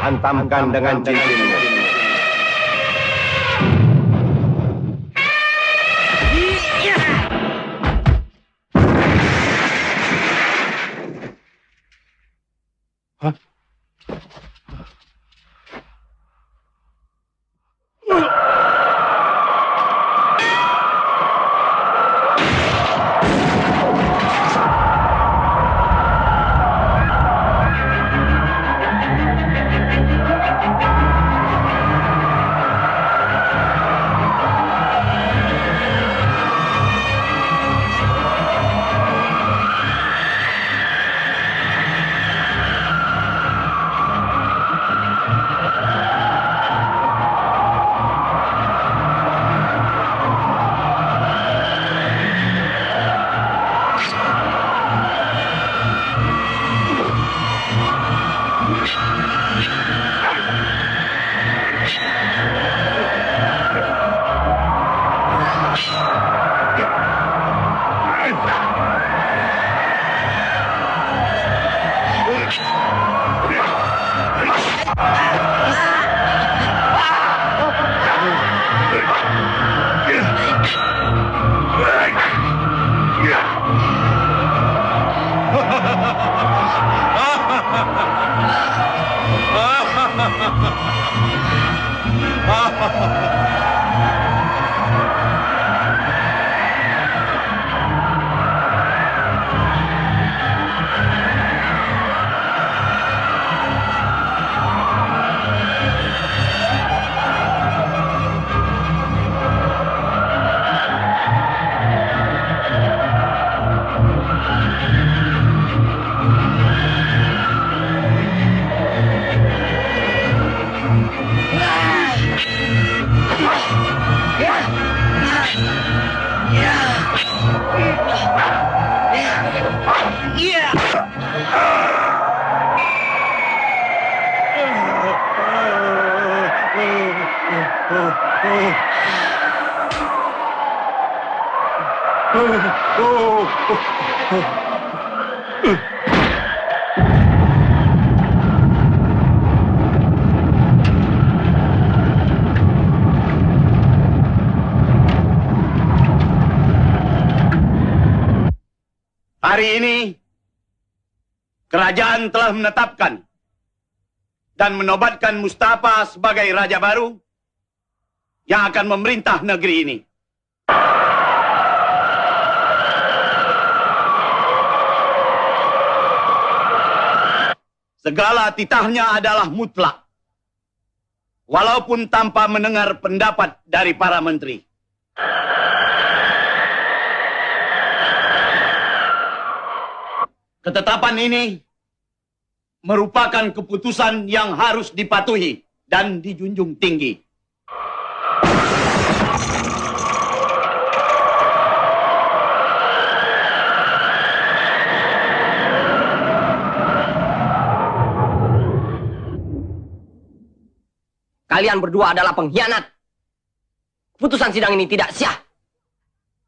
Hantamkan dengan cincin. Hari ini kerajaan telah menetapkan dan menobatkan Mustafa sebagai raja baru yang akan memerintah negeri ini. Segala titahnya adalah mutlak, walaupun tanpa mendengar pendapat dari para menteri. Ketetapan ini merupakan keputusan yang harus dipatuhi dan dijunjung tinggi. Kalian berdua adalah pengkhianat. Putusan sidang ini tidak sah.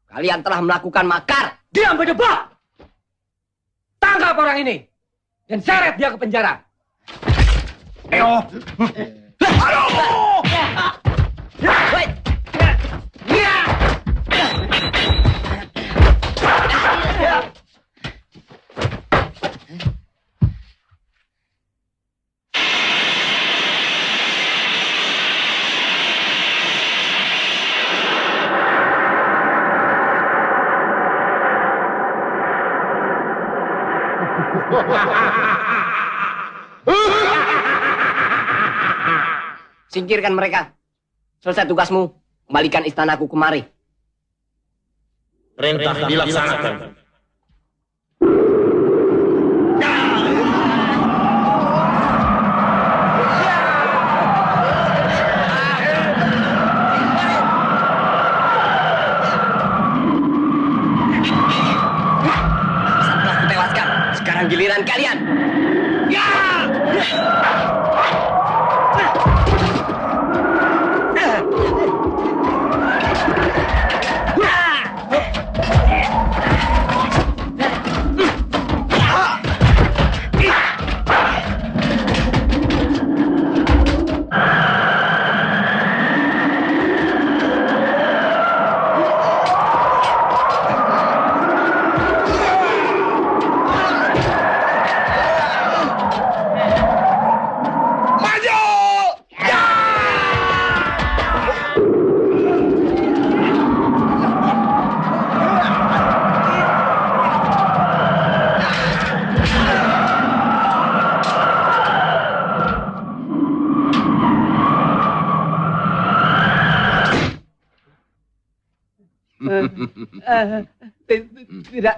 Kalian telah melakukan makar. Diam berdebak! Tangkap orang ini dan seret dia ke penjara. Ayo. Singkirkan mereka. Selesai tugasmu. Kembalikan istanaku kemari. Perintah dilaksanakan. Setelah kutewaskan, sekarang giliran kalian. Ya! Tidak.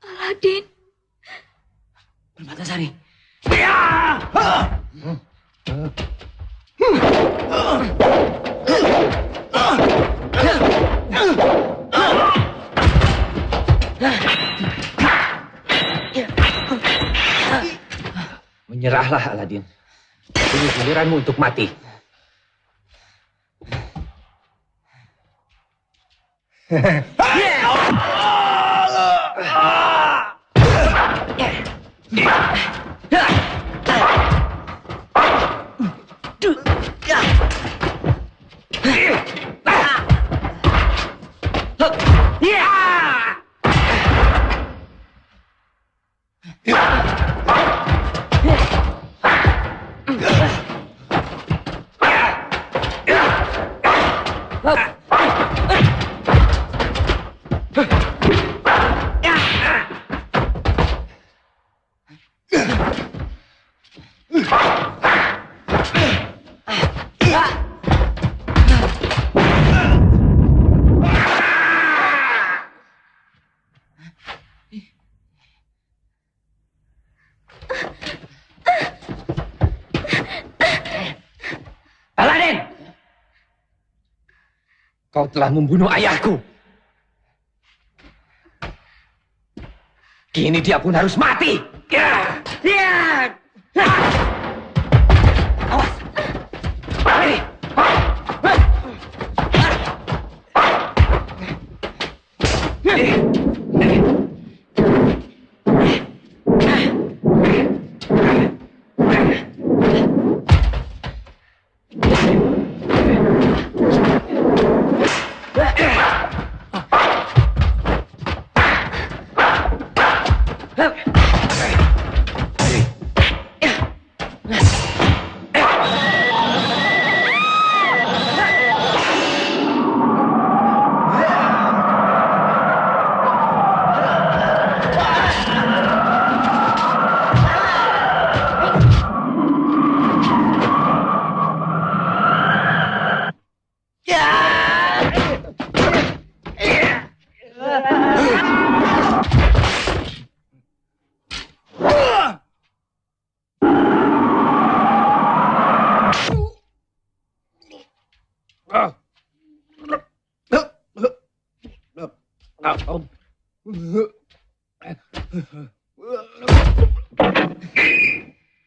Aladin. Permatasari. Menyerahlah, Aladin. Ini giliranmu untuk mati. Aladin! Kau telah membunuh ayahku. Kini dia pun harus mati. Awas. Ini.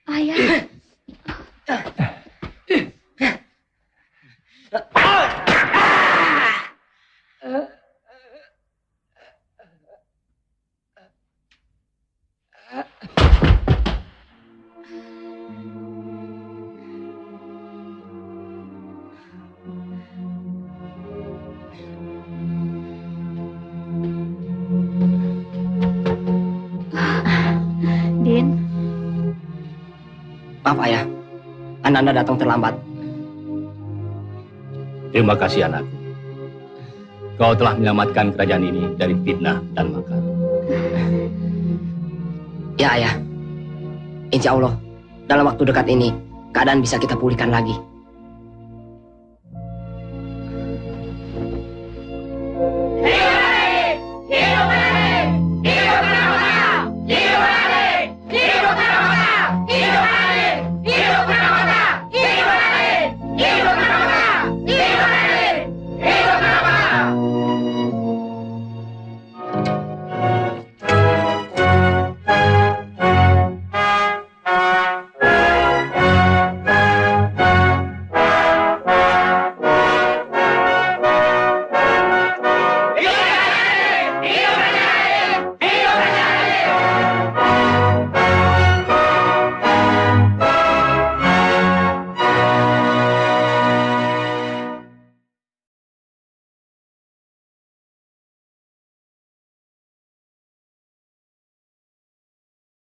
Ayah. Din, Maaf ayah, Anda datang terlambat. Terima kasih anakku. Kau telah menyelamatkan kerajaan ini dari fitnah dan makar. Ya ayah, insya Allah dalam waktu dekat ini keadaan bisa kita pulihkan lagi.